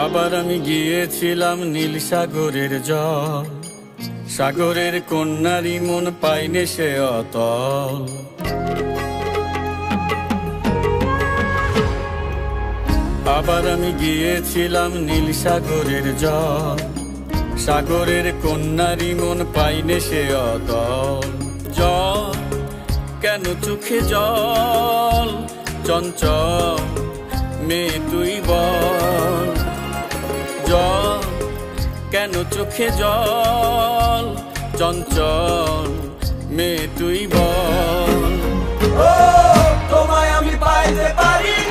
আবার আমি গিয়েছিলাম নীল সাগরের জল, সাগরের কন্যারি মন পাইনে সে অতল। আবার আমি গিয়েছিলাম নীল সাগরের জল, সাগরের কন্যারি মন পাইনে সে অতল। জল কেন চোখে জল, চঞ্চল মেয়ে তুই বল। জল কেন চোখে জল, চঞ্চল মেয়ে তুই বল। ও তোমায় আমি পাইতে পারি